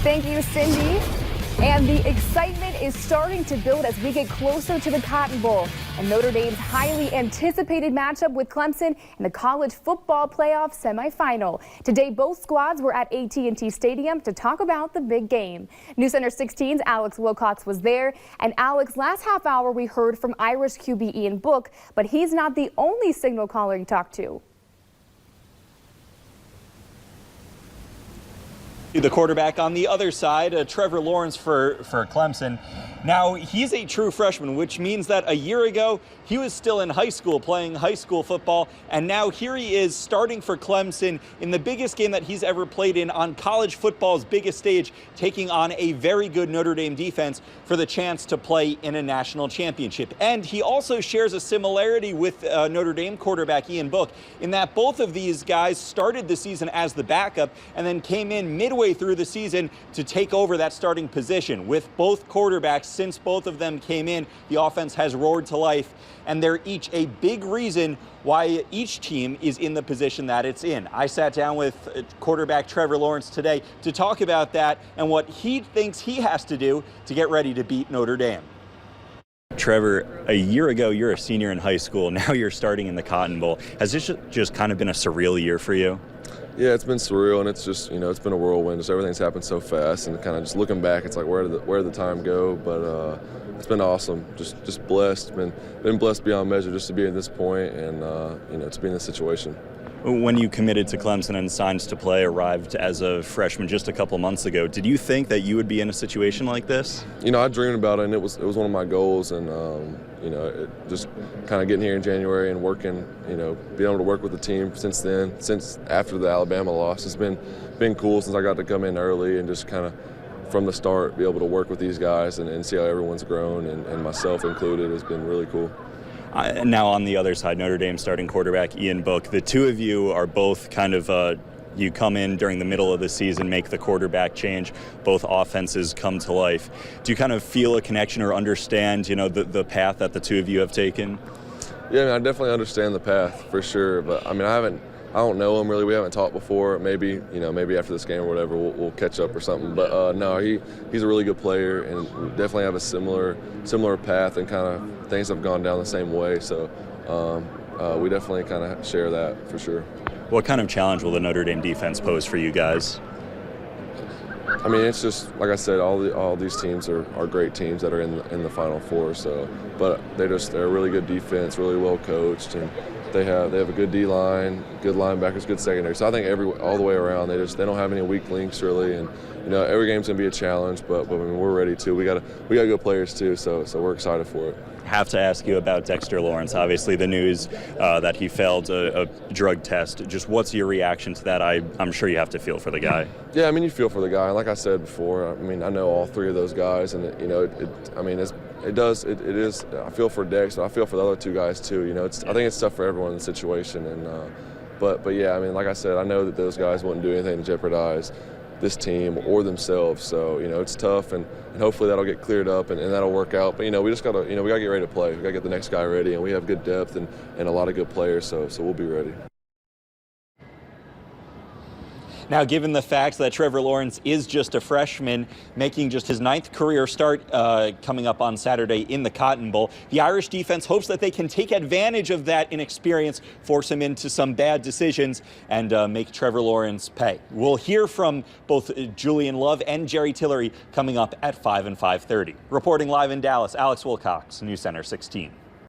Thank you, Cindy. And the excitement is starting to build as we get closer to the Cotton Bowl and Notre Dame's highly anticipated matchup with Clemson in the college football playoff semifinal. Today, both squads were at AT&T Stadium to talk about the big game. News Center 16's Alex Wilcox was there. And Alex, last half hour we heard from Irish QB Ian Book, but he's not the only signal caller you talked to. The quarterback on the other side, Trevor Lawrence for Clemson. Now, he's a true freshman, which means that a year ago, he was still in high school playing high school football, and now here he is starting for Clemson in the biggest game that he's ever played in on college football's biggest stage, taking on a very good Notre Dame defense for the chance to play in a national championship. And he also shares a similarity with Notre Dame quarterback Ian Book in that both of these guys started the season as the backup and then came in midway through the season to take over that starting position. With both quarterbacks, since both of them came in, the offense has roared to life, and they're each a big reason why each team is in the position that it's in. I sat down with quarterback Trevor Lawrence today to talk about that and what he thinks he has to do to get ready to beat Notre Dame. Trevor, a year ago, you're a senior in high school. Now you're starting in the Cotton Bowl. Has this just kind of been a surreal year for you? Yeah, it's been surreal, and it's just, it's been a whirlwind. Just everything's happened so fast, and kind of just looking back, it's like, where did the time go? But it's been awesome. Just blessed. Been blessed beyond measure just to be at this point, and to be in this situation. When you committed to Clemson and signed to play, arrived as a freshman just a couple months ago, did you think that you would be in a situation like this? I dreamed about it, and it was one of my goals, and just kind of getting here in January and working, being able to work with the team since then, since after the Alabama loss, it's been cool since I got to come in early and just kind of from the start be able to work with these guys and see how everyone's grown, and myself included, has been really cool. Now on the other side, Notre Dame starting quarterback Ian Book. The two of you are both kind of you come in during the middle of the season, make the quarterback change. Both offenses come to life. Do you kind of feel a connection or understand, the path that the two of you have taken? Yeah, I definitely understand the path for sure. But I don't know him really. We haven't talked before. Maybe after this game or whatever, we'll catch up or something. But no, he's a really good player, and we definitely have a similar path, and kind of things have gone down the same way. So we definitely kind of share that for sure. What kind of challenge will the Notre Dame defense pose for you guys? It's just like I said, all these teams are great teams that are in the Final Four. So, but they're a really good defense, really well coached, and they have a good D line, good linebackers, good secondary. So I think all the way around, they don't have any weak links really, and every game's gonna be a challenge. But we're ready too. We got good players too. So we're excited for it. Have to ask you about Dexter Lawrence. Obviously, the news that he failed a drug test. Just what's your reaction to that? I'm sure you have to feel for the guy. Yeah, you feel for the guy. Like I said before, I know all three of those guys, and it is. I feel for Dex, but I feel for the other two guys too. I think it's tough for everyone in the situation, and but yeah, like I said, I know that those guys wouldn't do anything to jeopardize this team or themselves. So it's tough, and hopefully that'll get cleared up and that'll work out. But we just gotta we gotta get ready to play. We gotta get the next guy ready, and we have good depth and a lot of good players. So we'll be ready. Now, given the fact that Trevor Lawrence is just a freshman, making just his 9th career start coming up on Saturday in the Cotton Bowl, the Irish defense hopes that they can take advantage of that inexperience, force him into some bad decisions, and make Trevor Lawrence pay. We'll hear from both Julian Love and Jerry Tillery coming up at 5 and 5:30. Reporting live in Dallas, Alex Wilcox, News Center 16.